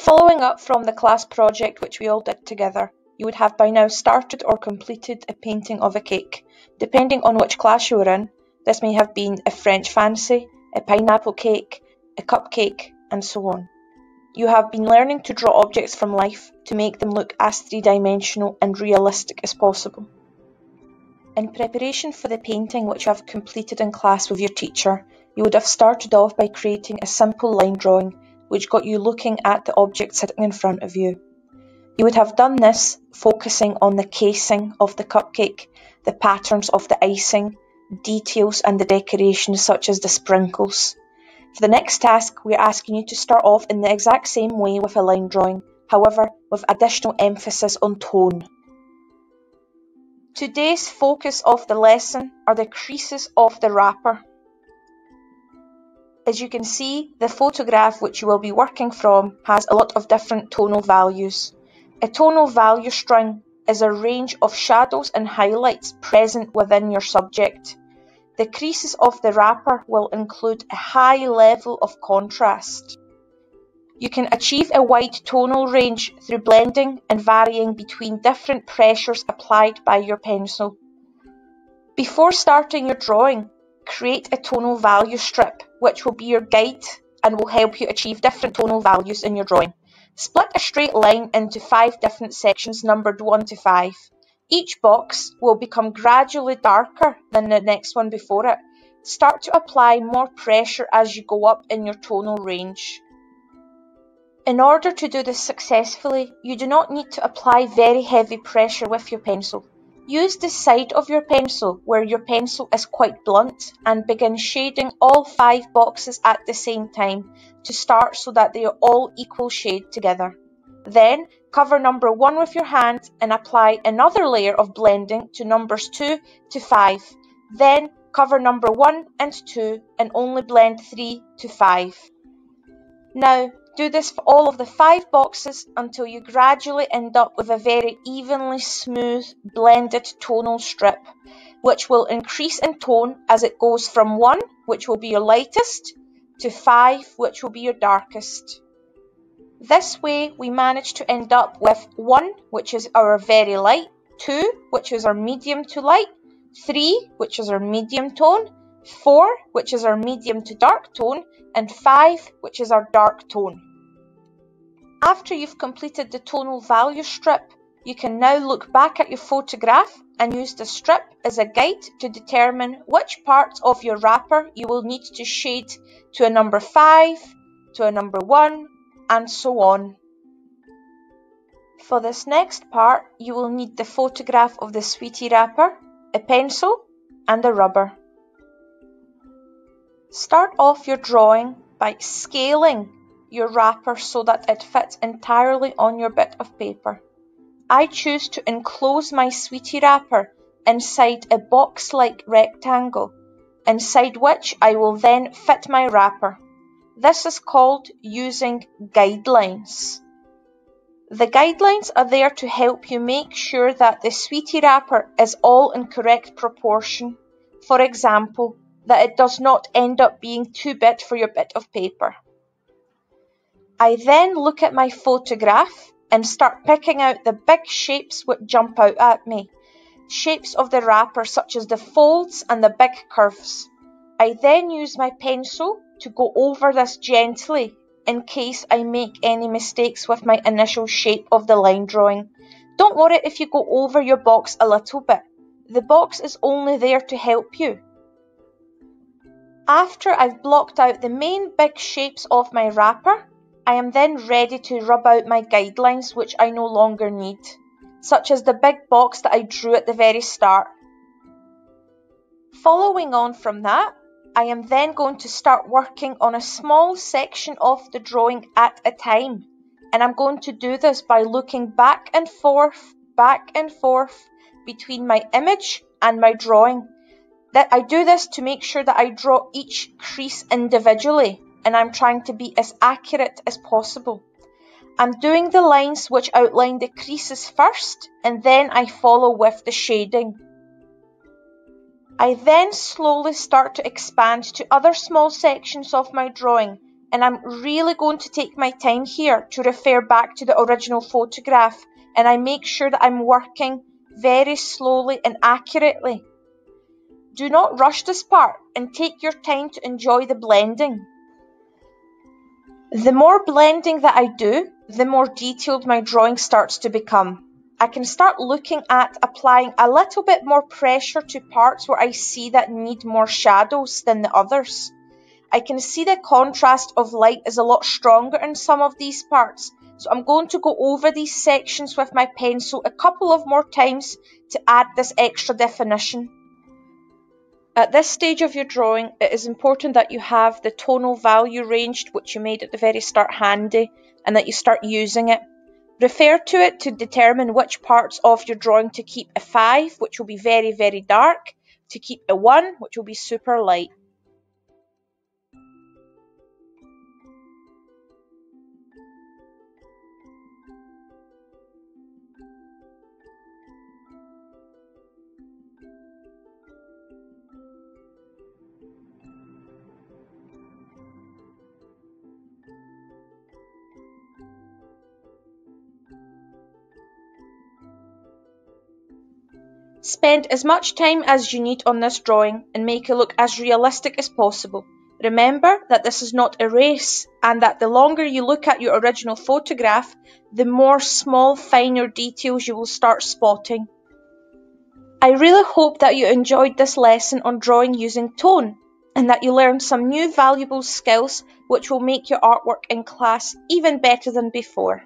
Following up from the class project which we all did together, you would have by now started or completed a painting of a cake. Depending on which class you were in, this may have been a French fancy, a pineapple cake, a cupcake, and so on. You have been learning to draw objects from life to make them look as three-dimensional and realistic as possible. In preparation for the painting which you have completed in class with your teacher, you would have started off by creating a simple line drawing which got you looking at the object sitting in front of you. You would have done this focusing on the casing of the cupcake, the patterns of the icing, details and the decorations such as the sprinkles. For the next task, we are asking you to start off in the exact same way with a line drawing, however with additional emphasis on tone. Today's focus of the lesson are the creases of the wrapper. As you can see, the photograph which you will be working from has a lot of different tonal values. A tonal value string is a range of shadows and highlights present within your subject. The creases of the wrapper will include a high level of contrast. You can achieve a wide tonal range through blending and varying between different pressures applied by your pencil. Before starting your drawing, create a tonal value strip which will be your guide and will help you achieve different tonal values in your drawing. Split a straight line into 5 different sections numbered 1 to 5. Each box will become gradually darker than the next one before it. Start to apply more pressure as you go up in your tonal range. In order to do this successfully, you do not need to apply very heavy pressure with your pencil. Use the side of your pencil where your pencil is quite blunt and begin shading all 5 boxes at the same time to start so that they are all equal shade together. Then cover number 1 with your hand and apply another layer of blending to numbers 2 to 5. Then cover number 1 and 2 and only blend 3 to 5. Now do this for all of the 5 boxes until you gradually end up with a very evenly smooth blended tonal strip, which will increase in tone as it goes from 1, which will be your lightest, to 5, which will be your darkest. This way we manage to end up with 1, which is our very light, 2, which is our medium to light, 3, which is our medium tone, 4, which is our medium to dark tone, and 5, which is our dark tone. After you've completed the tonal value strip, you can now look back at your photograph and use the strip as a guide to determine which parts of your wrapper you will need to shade to a number 5, to a number 1, and so on. For this next part, you will need the photograph of the sweetie wrapper, a pencil, and a rubber. Start off your drawing by scaling your wrapper so that it fits entirely on your bit of paper. I choose to enclose my sweetie wrapper inside a box-like rectangle, inside which I will then fit my wrapper. This is called using guidelines. The guidelines are there to help you make sure that the sweetie wrapper is all in correct proportion. For example, that it does not end up being too big for your bit of paper. I then look at my photograph and start picking out the big shapes which jump out at me. Shapes of the wrapper such as the folds and the big curves. I then use my pencil to go over this gently in case I make any mistakes with my initial shape of the line drawing. Don't worry if you go over your box a little bit. The box is only there to help you. After I've blocked out the main big shapes of my wrapper, I am then ready to rub out my guidelines which I no longer need, such as the big box that I drew at the very start. Following on from that, I am then going to start working on a small section of the drawing at a time, and I'm going to do this by looking back and forth between my image and my drawing. That I do this to make sure that I draw each crease individually, and I'm trying to be as accurate as possible. I'm doing the lines which outline the creases first, and then I follow with the shading. I then slowly start to expand to other small sections of my drawing and I'm really going to take my time here to refer back to the original photograph, and I make sure that I'm working very slowly and accurately. Do not rush this part and take your time to enjoy the blending. The more blending that I do, the more detailed my drawing starts to become. I can start looking at applying a little bit more pressure to parts where I see that need more shadows than the others. I can see the contrast of light is a lot stronger in some of these parts, so I'm going to go over these sections with my pencil a couple of more times to add this extra definition. At this stage of your drawing, it is important that you have the tonal value range which you made at the very start handy, and that you start using it. Refer to it to determine which parts of your drawing to keep a 5, which will be very, very dark, to keep a 1, which will be super light. Spend as much time as you need on this drawing and make it look as realistic as possible. Remember that this is not a race, and that the longer you look at your original photograph, the more small, finer details you will start spotting. I really hope that you enjoyed this lesson on drawing using tone, and that you learned some new valuable skills which will make your artwork in class even better than before.